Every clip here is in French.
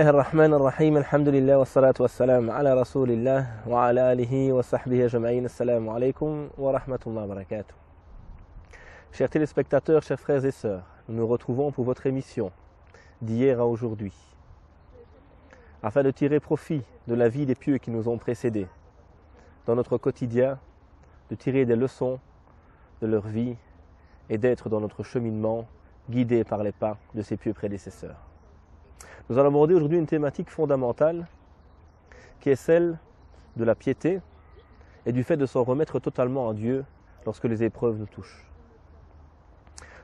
الرحمن الرحيم الحمد لله والصلاة والسلام على رسول الله وعلى آله وصحبه أجمعين. السلام عليكم ورحمة الله وبركاته. Chers téléspectateurs, chers frères et sœurs, nous nous retrouvons pour votre émission d'hier à aujourd'hui, afin de tirer profit de la vie des pieux qui nous ont précédés, dans notre quotidien, de tirer des leçons de leur vie et d'être dans notre cheminement guidés par les pas de ces pieux prédécesseurs. Nous allons aborder aujourd'hui une thématique fondamentale qui est celle de la piété et du fait de s'en remettre totalement à Dieu lorsque les épreuves nous touchent.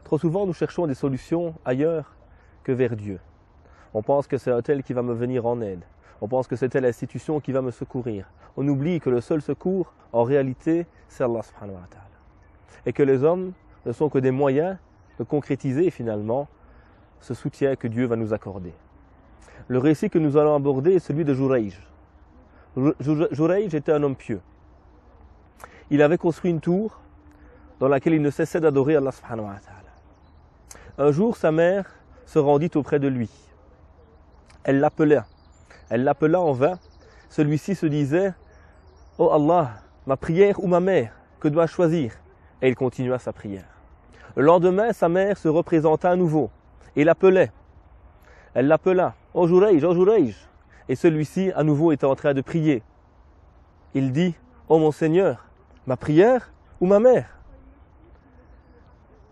Trop souvent, nous cherchons des solutions ailleurs que vers Dieu. On pense que c'est un tel qui va me venir en aide. On pense que c'est telle institution qui va me secourir. On oublie que le seul secours, en réalité, c'est Allah subhanahu wa ta'ala. Et que les hommes ne sont que des moyens de concrétiser finalement ce soutien que Dieu va nous accorder. Le récit que nous allons aborder est celui de Jurayj. Jurayj était un homme pieux. Il avait construit une tour dans laquelle il ne cessait d'adorer Allah subhanahu wa ta'ala. Un jour, sa mère se rendit auprès de lui. Elle l'appela en vain. Celui-ci se disait « Oh Allah, ma prière ou ma mère, que dois-je choisir ?» Et il continua sa prière. Le lendemain, sa mère se représenta à nouveau et l'appelait. Elle l'appela « Oh Jurayj, oh Jurayj !» Et celui-ci à nouveau était en train de prier. Il dit « Oh mon Seigneur, ma prière ou ma mère ?»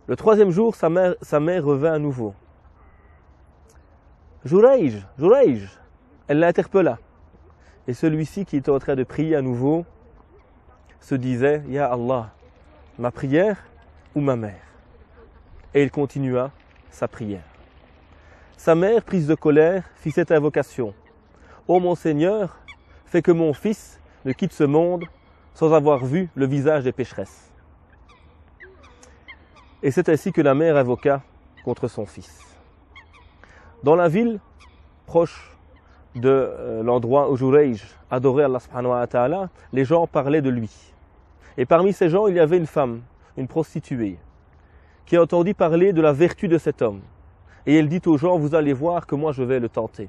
Le troisième jour, sa mère revint à nouveau. « Jurayj, Jurayj !» Elle l'interpella. Et celui-ci qui était en train de prier à nouveau se disait « Ya Allah, ma prière ou ma mère ?» Et il continua sa prière. Sa mère, prise de colère, fit cette invocation. « Ô mon Seigneur, fais que mon fils ne quitte ce monde sans avoir vu le visage des pécheresses. » Et c'est ainsi que la mère invoqua contre son fils. Dans la ville proche de l'endroit où Jurayj adorait Allah subhanahu wa ta'ala, les gens parlaient de lui. Et parmi ces gens, il y avait une femme, une prostituée, qui entendit parler de la vertu de cet homme. Et elle dit aux gens, vous allez voir que moi je vais le tenter.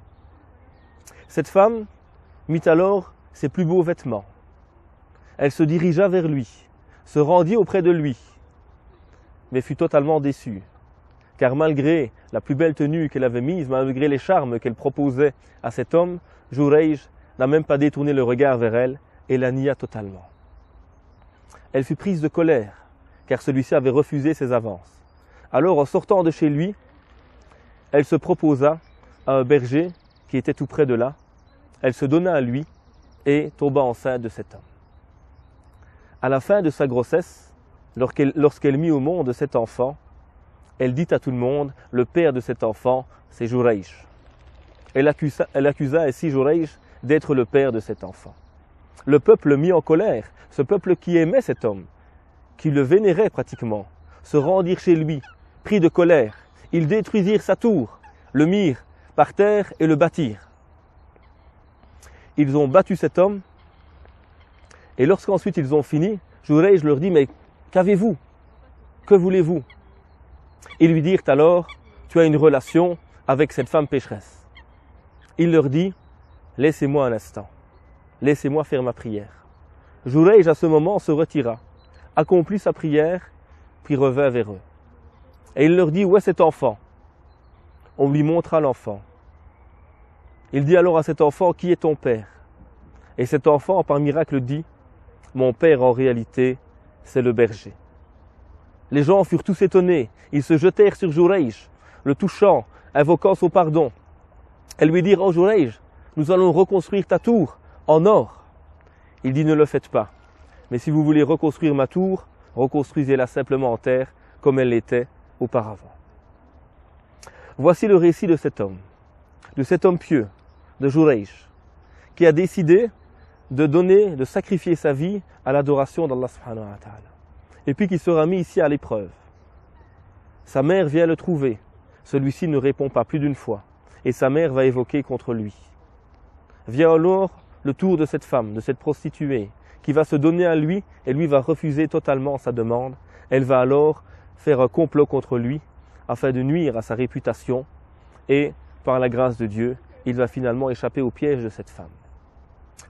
Cette femme mit alors ses plus beaux vêtements. Elle se dirigea vers lui, se rendit auprès de lui, mais fut totalement déçue. Car malgré la plus belle tenue qu'elle avait mise, malgré les charmes qu'elle proposait à cet homme, Jurayj n'a même pas détourné le regard vers elle et la nia totalement. Elle fut prise de colère, car celui-ci avait refusé ses avances. Alors, en sortant de chez lui, elle se proposa à un berger qui était tout près de là. Elle se donna à lui et tomba enceinte de cet homme. À la fin de sa grossesse, lorsqu'elle mit au monde cet enfant, elle dit à tout le monde, le père de cet enfant, c'est Jurayj. Elle accusa ainsi Jurayj d'être le père de cet enfant. Le peuple mit en colère, ce peuple qui aimait cet homme, qui le vénérait pratiquement, se rendirent chez lui, pris de colère. Ils détruisirent sa tour, le mirent par terre et le bâtirent. Ils ont battu cet homme, et lorsqu'ensuite ils ont fini, Jurayj leur dit, mais qu'avez-vous? Que voulez-vous? Ils lui dirent alors, tu as une relation avec cette femme pécheresse. Il leur dit, laissez-moi un instant, laissez-moi faire ma prière. Jurayj à ce moment se retira, accomplit sa prière, puis revint vers eux. Et il leur dit, où est cet enfant? On lui montra l'enfant. Il dit alors à cet enfant, qui est ton père? Et cet enfant, par miracle, dit, mon père en réalité, c'est le berger. Les gens furent tous étonnés. Ils se jetèrent sur Jurayj, le touchant, invoquant son pardon. Elles lui dirent, oh Jurayj, nous allons reconstruire ta tour en or. Il dit, ne le faites pas. Mais si vous voulez reconstruire ma tour, reconstruisez-la simplement en terre, comme elle l'était auparavant. Voici le récit de cet homme pieux, de Jurayj, qui a décidé de sacrifier sa vie à l'adoration d'Allah subhanahu wa ta'ala. Et puis qui sera mis ici à l'épreuve. Sa mère vient le trouver. Celui-ci ne répond pas plus d'une fois. Et sa mère va évoquer contre lui. Vient alors le tour de cette femme, de cette prostituée, qui va se donner à lui et lui va refuser totalement sa demande. Elle va alors faire un complot contre lui afin de nuire à sa réputation et, par la grâce de Dieu, il va finalement échapper au piège de cette femme.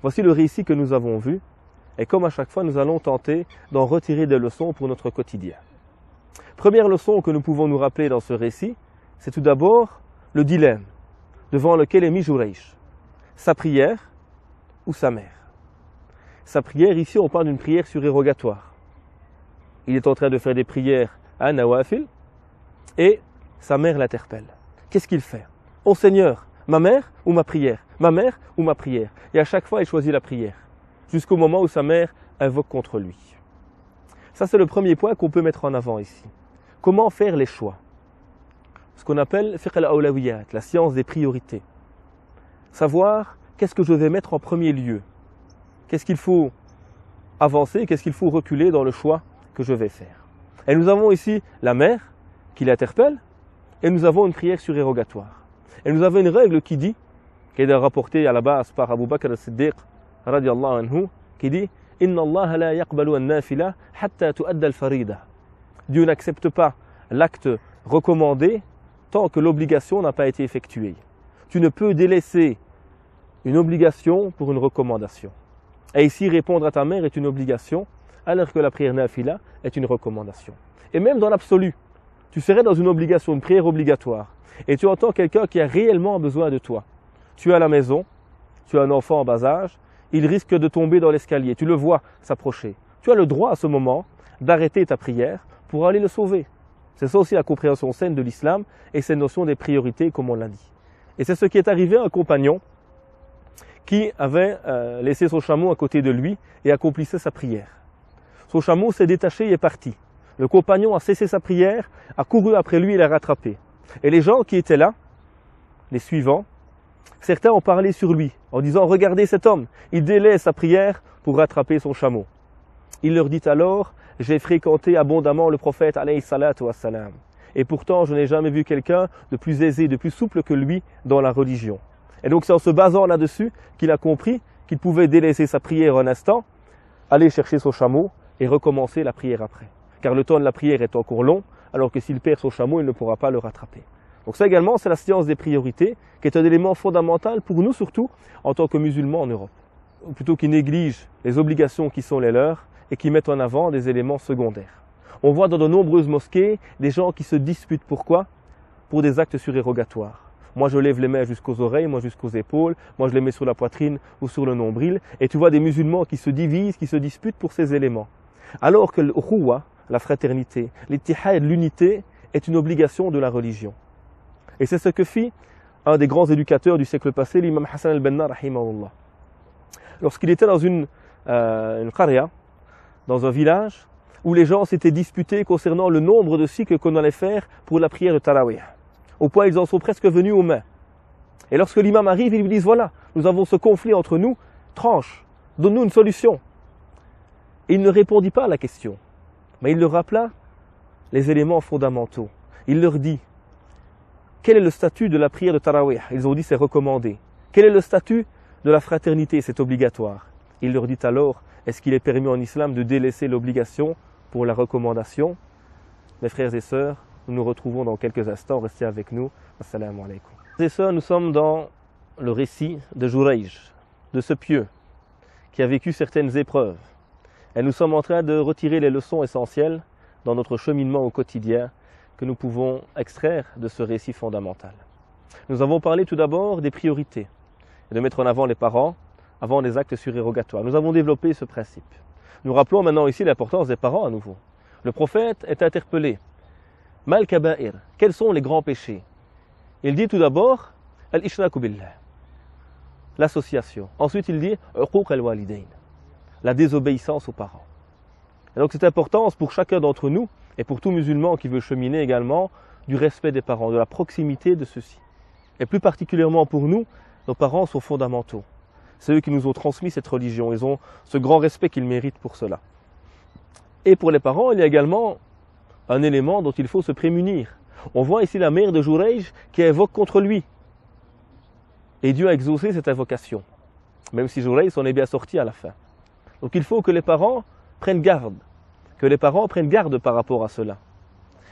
Voici le récit que nous avons vu, et comme à chaque fois, nous allons tenter d'en retirer des leçons pour notre quotidien. Première leçon que nous pouvons nous rappeler dans ce récit, c'est tout d'abord le dilemme devant lequel est mis Jurayj. Sa prière ou sa mère. Sa prière, ici on parle d'une prière surérogatoire. Il est en train de faire des prières à Nawafil et sa mère l'interpelle. Qu'est-ce qu'il fait? Oh Seigneur, ma mère ou ma prière? Ma mère ou ma prière? Et à chaque fois, il choisit la prière, jusqu'au moment où sa mère invoque contre lui. Ça, c'est le premier point qu'on peut mettre en avant ici. Comment faire les choix? Ce qu'on appelle fiqh al-awlawiyat, la science des priorités. Savoir qu'est-ce que je vais mettre en premier lieu. Qu'est-ce qu'il faut avancer, qu'est-ce qu'il faut reculer dans le choix que je vais faire. Et nous avons ici la mère qui l'interpelle, et nous avons une prière surérogatoire. Et nous avons une règle qui dit, qui est rapportée à la base par Abu Bakr al-Siddiq, radiallahu anhu, qui dit « Inna Allah la yaqbalu an-nafila hatta tu'adda al-farida » Dieu n'accepte pas l'acte recommandé tant que l'obligation n'a pas été effectuée. Tu ne peux délaisser une obligation pour une recommandation. Et ici, répondre à ta mère est une obligation, alors que la prière nafila est une recommandation. Et même dans l'absolu, tu serais dans une obligation, une prière obligatoire, et tu entends quelqu'un qui a réellement besoin de toi. Tu es à la maison, tu as un enfant en bas âge, il risque de tomber dans l'escalier, tu le vois s'approcher. Tu as le droit à ce moment d'arrêter ta prière pour aller le sauver. C'est ça aussi la compréhension saine de l'islam et cette notion des priorités, comme on l'a dit. Et c'est ce qui est arrivé à un compagnon qui avait laissé son chameau à côté de lui et accomplissait sa prière. Son chameau s'est détaché et est parti. Le compagnon a cessé sa prière, a couru après lui et l'a rattrapé. Et les gens qui étaient là, les suivants, certains ont parlé sur lui en disant « Regardez cet homme, il délaisse sa prière pour rattraper son chameau. » Il leur dit alors « J'ai fréquenté abondamment le prophète alayhi salatu wassalam. Et pourtant, je n'ai jamais vu quelqu'un de plus aisé, de plus souple que lui dans la religion. » Et donc c'est en se basant là-dessus qu'il a compris qu'il pouvait délaisser sa prière un instant, aller chercher son chameau et recommencer la prière après. Car le temps de la prière est encore long, alors que s'il perd son chameau, il ne pourra pas le rattraper. Donc ça également, c'est la science des priorités, qui est un élément fondamental pour nous surtout, en tant que musulmans en Europe. Plutôt qu'ils négligent les obligations qui sont les leurs et qui mettent en avant des éléments secondaires. On voit dans de nombreuses mosquées des gens qui se disputent. Pourquoi? Pour des actes surérogatoires. Moi je lève les mains jusqu'aux oreilles, moi jusqu'aux épaules, moi je les mets sur la poitrine ou sur le nombril. Et tu vois des musulmans qui se divisent, qui se disputent pour ces éléments. Alors que l'ukhuwa, la fraternité, l'ittihad, l'unité, est une obligation de la religion. Et c'est ce que fit un des grands éducateurs du siècle passé, l'imam Hassan al-Banna, rahimahullah. Lorsqu'il était dans une qarya, dans un village, où les gens s'étaient disputés concernant le nombre de cycles qu'on allait faire pour la prière de Tarawih. Au point ils en sont presque venus aux mains. Et lorsque l'imam arrive, ils lui disent, voilà, nous avons ce conflit entre nous, tranche, donne-nous une solution. Et il ne répondit pas à la question, mais il leur rappela les éléments fondamentaux. Il leur dit, quel est le statut de la prière de Tarawih? Ils ont dit, c'est recommandé. Quel est le statut de la fraternité? C'est obligatoire. Il leur dit alors, est-ce qu'il est permis en islam de délaisser l'obligation pour la recommandation? Mes frères et sœurs, nous nous retrouvons dans quelques instants, restez avec nous. Assalamu alaikum. Frères et sœurs, nous sommes dans le récit de Jurayj, de ce pieux qui a vécu certaines épreuves. Et nous sommes en train de retirer les leçons essentielles dans notre cheminement au quotidien que nous pouvons extraire de ce récit fondamental. Nous avons parlé tout d'abord des priorités, et de mettre en avant les parents avant les actes surérogatoires. Nous avons développé ce principe. Nous rappelons maintenant ici l'importance des parents à nouveau. Le prophète est interpellé. Mal kaba'ir, quels sont les grands péchés? Il dit tout d'abord al-ishraku billah, l'association. Ensuite il dit uquq al-walidayn, la désobéissance aux parents. Et donc c'est important pour chacun d'entre nous et pour tout musulman qui veut cheminer également du respect des parents, de la proximité de ceux-ci. Et plus particulièrement pour nous, nos parents sont fondamentaux. C'est eux qui nous ont transmis cette religion. Ils ont ce grand respect qu'ils méritent pour cela. Et pour les parents, il y a également un élément dont il faut se prémunir. On voit ici la mère de Jurayj qui invoque contre lui. Et Dieu a exaucé cette invocation. Même si Jurayj s'en est bien sorti à la fin. Donc il faut que les parents prennent garde. Que les parents prennent garde par rapport à cela.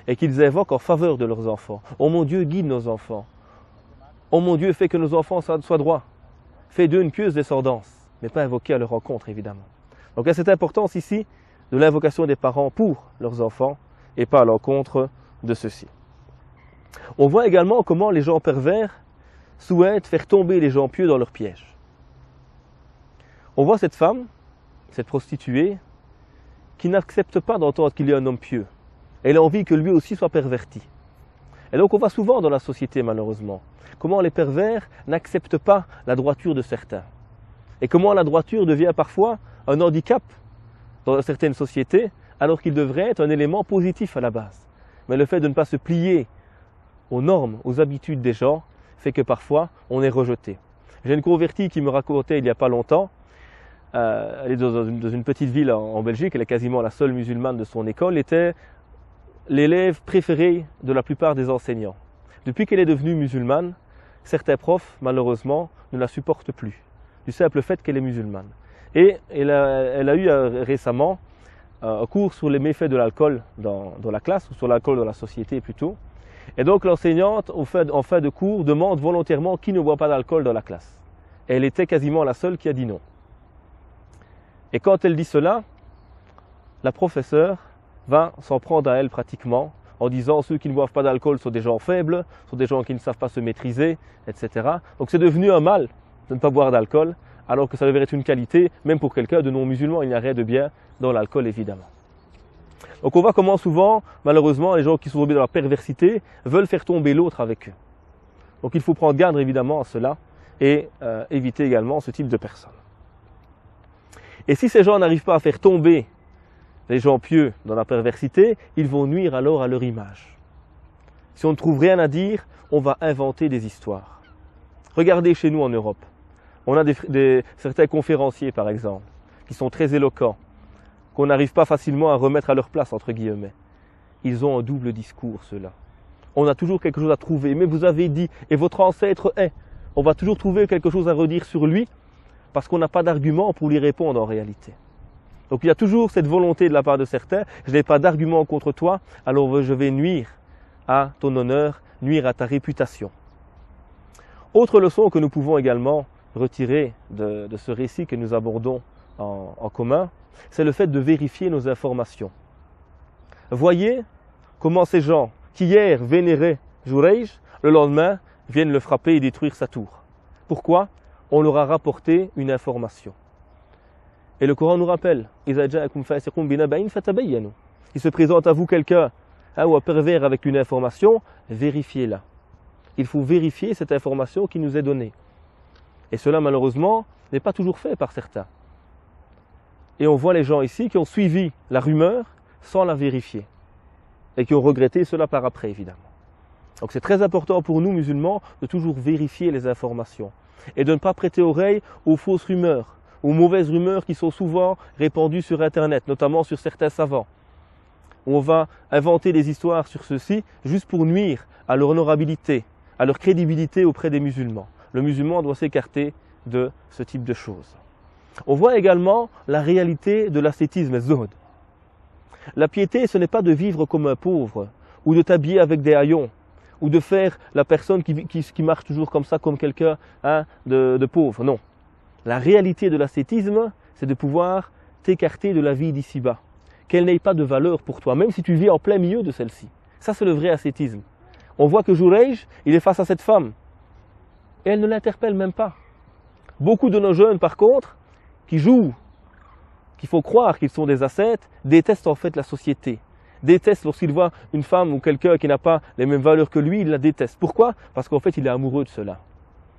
Et qu'ils invoquent en faveur de leurs enfants. Oh mon Dieu, guide nos enfants. Oh mon Dieu, fais que nos enfants soient droits. Fais d'eux une pieuse descendance, mais pas invoquer à leur rencontre, évidemment. Donc il y a cette importance ici de l'invocation des parents pour leurs enfants et pas à l'encontre de ceux-ci. On voit également comment les gens pervers souhaitent faire tomber les gens pieux dans leur piège. On voit cette femme, cette prostituée, qui n'accepte pas d'entendre qu'il y a un homme pieux. Elle a envie que lui aussi soit perverti. Et donc on voit souvent dans la société, malheureusement, comment les pervers n'acceptent pas la droiture de certains. Et comment la droiture devient parfois un handicap dans certaines sociétés, alors qu'il devrait être un élément positif à la base. Mais le fait de ne pas se plier aux normes, aux habitudes des gens, fait que parfois on est rejeté. J'ai une convertie qui me racontait il n'y a pas longtemps, elle est dans une petite ville en Belgique, elle est quasiment la seule musulmane de son école, était l'élève préféré de la plupart des enseignants. Depuis qu'elle est devenue musulmane, certains profs, malheureusement, ne la supportent plus, du simple fait qu'elle est musulmane. Et elle a eu récemment un cours sur les méfaits de l'alcool dans la classe, ou sur l'alcool dans la société plutôt. Et donc l'enseignante, en fin de cours, demande volontairement qui ne boit pas d'alcool dans la classe. Et elle était quasiment la seule qui a dit non. Et quand elle dit cela, la professeure va s'en prendre à elle pratiquement, en disant ceux qui ne boivent pas d'alcool sont des gens faibles, sont des gens qui ne savent pas se maîtriser, etc. Donc c'est devenu un mal de ne pas boire d'alcool, alors que ça devrait être une qualité, même pour quelqu'un de non-musulman, il n'y a rien de bien dans l'alcool évidemment. Donc on voit comment souvent, malheureusement, les gens qui sont tombés dans la perversité veulent faire tomber l'autre avec eux. Donc il faut prendre garde évidemment à cela et éviter également ce type de personnes. Et si ces gens n'arrivent pas à faire tomber les gens pieux dans la perversité, ils vont nuire alors à leur image. Si on ne trouve rien à dire, on va inventer des histoires. Regardez chez nous en Europe. On a certains conférenciers par exemple, qui sont très éloquents, qu'on n'arrive pas facilement à remettre à leur place, entre guillemets. Ils ont un double discours, ceux-là. On a toujours quelque chose à trouver. Mais vous avez dit, et votre ancêtre est. On va toujours trouver quelque chose à redire sur lui, parce qu'on n'a pas d'argument pour lui répondre en réalité. Donc il y a toujours cette volonté de la part de certains, je n'ai pas d'argument contre toi, alors je vais nuire à ton honneur, nuire à ta réputation. Autre leçon que nous pouvons également retirer de ce récit que nous abordons en commun, c'est le fait de vérifier nos informations. Voyez comment ces gens qui hier vénéraient Jurayj, le lendemain viennent le frapper et détruire sa tour. Pourquoi? On leur a rapporté une information. Et le Coran nous rappelle, il se présente à vous quelqu'un ou un pervers avec une information, vérifiez-la. Il faut vérifier cette information qui nous est donnée. Et cela malheureusement n'est pas toujours fait par certains. Et on voit les gens ici qui ont suivi la rumeur sans la vérifier. Et qui ont regretté cela par après évidemment. Donc c'est très important pour nous musulmans de toujours vérifier les informations. Et de ne pas prêter oreille aux fausses rumeurs, aux mauvaises rumeurs qui sont souvent répandues sur Internet, notamment sur certains savants. On va inventer des histoires sur ceux-ci juste pour nuire à leur honorabilité, à leur crédibilité auprès des musulmans. Le musulman doit s'écarter de ce type de choses. On voit également la réalité de l'ascétisme, zuhd. La piété, ce n'est pas de vivre comme un pauvre, ou de t'habiller avec des haillons, ou de faire la personne qui marche toujours comme ça, comme quelqu'un de pauvre. Non. La réalité de l'ascétisme, c'est de pouvoir t'écarter de la vie d'ici-bas. Qu'elle n'ait pas de valeur pour toi, même si tu vis en plein milieu de celle-ci. Ça, c'est le vrai ascétisme. On voit que Jurayj, il est face à cette femme. Et elle ne l'interpelle même pas. Beaucoup de nos jeunes, par contre, qui jouent, qui font croire qu'ils sont des ascètes, détestent en fait la société. Détestent lorsqu'ils voient une femme ou quelqu'un qui n'a pas les mêmes valeurs que lui, il la déteste. Pourquoi? Parce qu'en fait, il est amoureux de cela.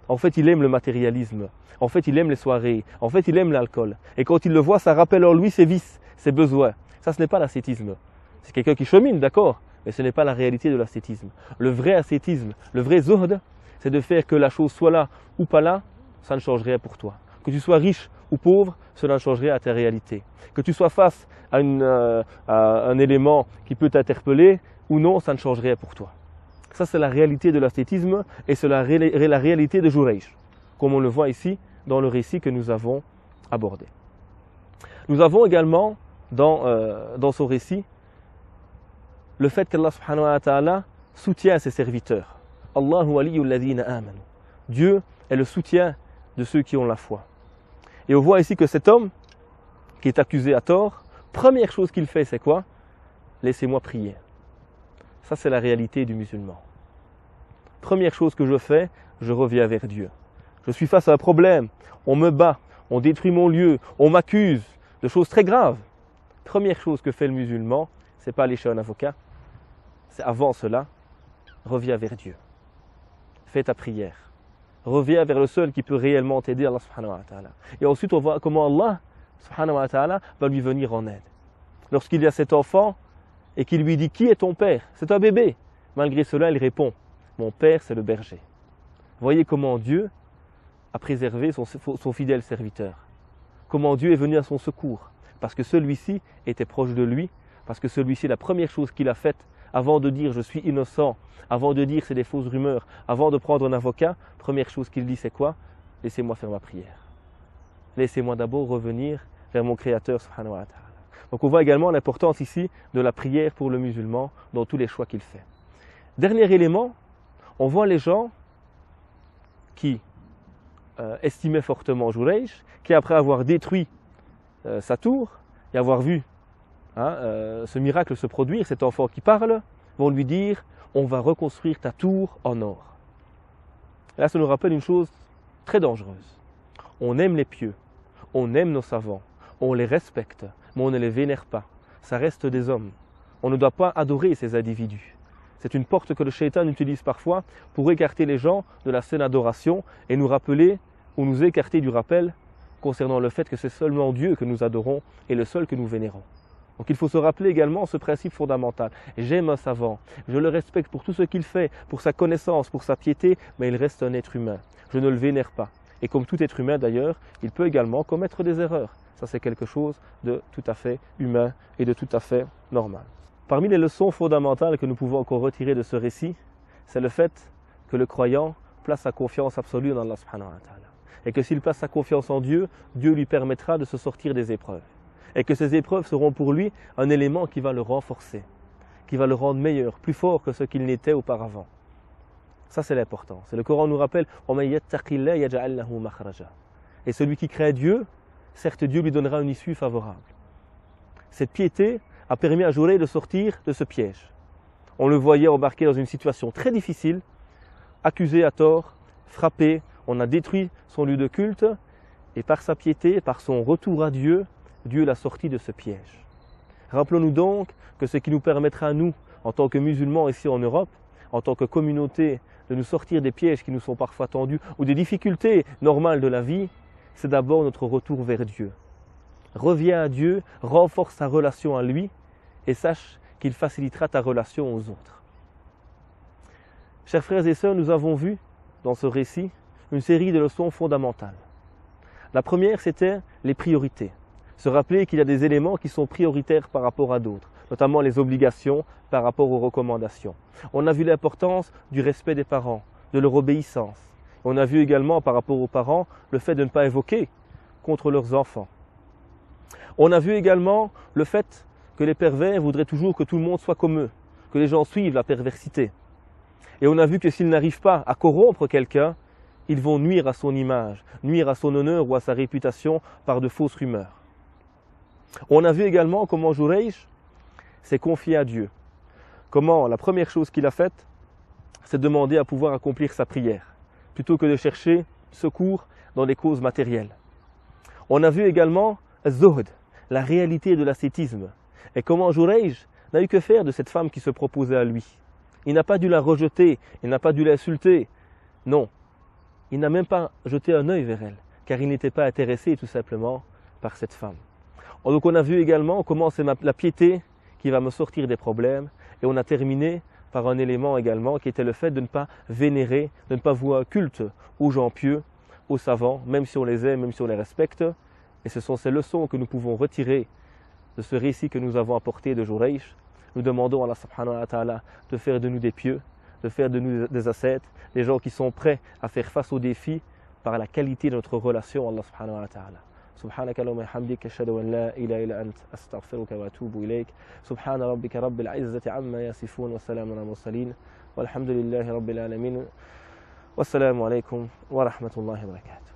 En fait, il aime le matérialisme. En fait, il aime les soirées. En fait, il aime l'alcool. Et quand il le voit, ça rappelle en lui ses vices, ses besoins. Ça, ce n'est pas l'ascétisme. C'est quelqu'un qui chemine, d'accord, mais ce n'est pas la réalité de l'ascétisme. Le vrai ascétisme, le vrai zuhd, c'est de faire que la chose soit là ou pas là, ça ne change rien pour toi. Que tu sois riche ou pauvre, cela ne change rien à ta réalité. Que tu sois face à un élément qui peut t'interpeller ou non, ça ne change rien pour toi. Ça, c'est la réalité de l'ascétisme et c'est la réalité de Jurayj, comme on le voit ici dans le récit que nous avons abordé. Nous avons également dans son récit le fait qu'Allah subhanahu wa ta'ala soutient ses serviteurs. Allahu waliyul ladhina amanu Dieu est le soutien de ceux qui ont la foi. Et on voit ici que cet homme, qui est accusé à tort, première chose qu'il fait, c'est quoi? Laissez-moi prier. Ça, c'est la réalité du musulman. Première chose que je fais, je reviens vers Dieu. Je suis face à un problème, on me bat, on détruit mon lieu, on m'accuse de choses très graves. Première chose que fait le musulman, c'est pas aller chez un avocat, c'est avant cela, reviens vers Dieu. Fais ta prière. Reviens vers le seul qui peut réellement t'aider, Allah subhanahu wa ta'ala. Et ensuite, on voit comment Allah subhanahu wa ta'ala va lui venir en aide. Lorsqu'il y a cet enfant et qu'il lui dit « Qui est ton père ?» C'est un bébé. Malgré cela, il répond « Mon père, c'est le berger. » Voyez comment Dieu a préservé son fidèle serviteur. Comment Dieu est venu à son secours. Parce que celui-ci était proche de lui. Parce que celui-ci, la première chose qu'il a faite, avant de dire « Je suis innocent », avant de dire « C'est des fausses rumeurs », avant de prendre un avocat, première chose qu'il dit, c'est quoi? Laissez-moi faire ma prière. Laissez-moi d'abord revenir vers mon Créateur, subhanahu wa ta'ala. Donc on voit également l'importance ici de la prière pour le musulman dans tous les choix qu'il fait. Dernier élément, on voit les gens qui estimaient fortement Jurayj, qui après avoir détruit sa tour et avoir vu ce miracle se produire, cet enfant qui parle, vont lui dire « On va reconstruire ta tour en or ». Là, ça nous rappelle une chose très dangereuse. On aime les pieux, on aime nos savants, on les respecte, mais on ne les vénère pas. Ça reste des hommes. On ne doit pas adorer ces individus. C'est une porte que le shaitan utilise parfois pour écarter les gens de la saine adoration et nous rappeler ou nous écarter du rappel concernant le fait que c'est seulement Dieu que nous adorons et le seul que nous vénérons. Donc il faut se rappeler également ce principe fondamental. J'aime un savant, je le respecte pour tout ce qu'il fait, pour sa connaissance, pour sa piété, mais il reste un être humain. Je ne le vénère pas. Et comme tout être humain d'ailleurs, il peut également commettre des erreurs. Ça c'est quelque chose de tout à fait humain et de tout à fait normal. Parmi les leçons fondamentales que nous pouvons encore retirer de ce récit, c'est le fait que le croyant place sa confiance absolue en Allah subhanahu wa ta'ala. Et que s'il place sa confiance en Dieu, Dieu lui permettra de se sortir des épreuves. Et que ces épreuves seront pour lui un élément qui va le renforcer, qui va le rendre meilleur, plus fort que ce qu'il n'était auparavant. Ça c'est l'important. Le Coran nous rappelle « Et celui qui craint Dieu, certes Dieu lui donnera une issue favorable. Cette piété a permis à Jurayj de sortir de ce piège. On le voyait embarqué dans une situation très difficile, accusé à tort, frappé, on a détruit son lieu de culte, et par sa piété, par son retour à Dieu, Dieu l'a sorti de ce piège. Rappelons-nous donc que ce qui nous permettra, nous, en tant que musulmans ici en Europe, en tant que communauté, de nous sortir des pièges qui nous sont parfois tendus ou des difficultés normales de la vie, c'est d'abord notre retour vers Dieu. Reviens à Dieu, renforce ta relation à lui et sache qu'il facilitera ta relation aux autres. Chers frères et sœurs, nous avons vu dans ce récit une série de leçons fondamentales. La première, c'était les priorités. Se rappeler qu'il y a des éléments qui sont prioritaires par rapport à d'autres, notamment les obligations par rapport aux recommandations. On a vu l'importance du respect des parents, de leur obéissance. On a vu également par rapport aux parents le fait de ne pas évoquer contre leurs enfants. On a vu également le fait que les pervers voudraient toujours que tout le monde soit comme eux, que les gens suivent la perversité. Et on a vu que s'ils n'arrivent pas à corrompre quelqu'un, ils vont nuire à son image, nuire à son honneur ou à sa réputation par de fausses rumeurs. On a vu également comment Jurayj s'est confié à Dieu. Comment la première chose qu'il a faite, c'est demander à pouvoir accomplir sa prière, plutôt que de chercher secours dans des causes matérielles. On a vu également Zuhd, la réalité de l'ascétisme, et comment Jurayj n'a eu que faire de cette femme qui se proposait à lui. Il n'a pas dû la rejeter, il n'a pas dû l'insulter. Non, il n'a même pas jeté un œil vers elle, car il n'était pas intéressé tout simplement par cette femme. Donc on a vu également comment c'est la piété qui va me sortir des problèmes, et on a terminé par un élément également qui était le fait de ne pas vénérer, de ne pas vouer un culte aux gens pieux, aux savants, même si on les aime, même si on les respecte. Et ce sont ces leçons que nous pouvons retirer de ce récit que nous avons apporté de Jurayj. Nous demandons à Allah subhanahu wa ta'ala de faire de nous des pieux, de faire de nous des ascètes, des gens qui sont prêts à faire face aux défis par la qualité de notre relation à Allah subhanahu wa ta'ala. سبحانك اللهم وبحمدك أشهد أن لا إله إلا أنت أستغفرك وأتوب إليك سبحان ربك رب العزة عما يصفون وسلام على المرسلين والحمد لله رب العالمين Wassalamu alaikum wa rahmatullahi wa barakatuh.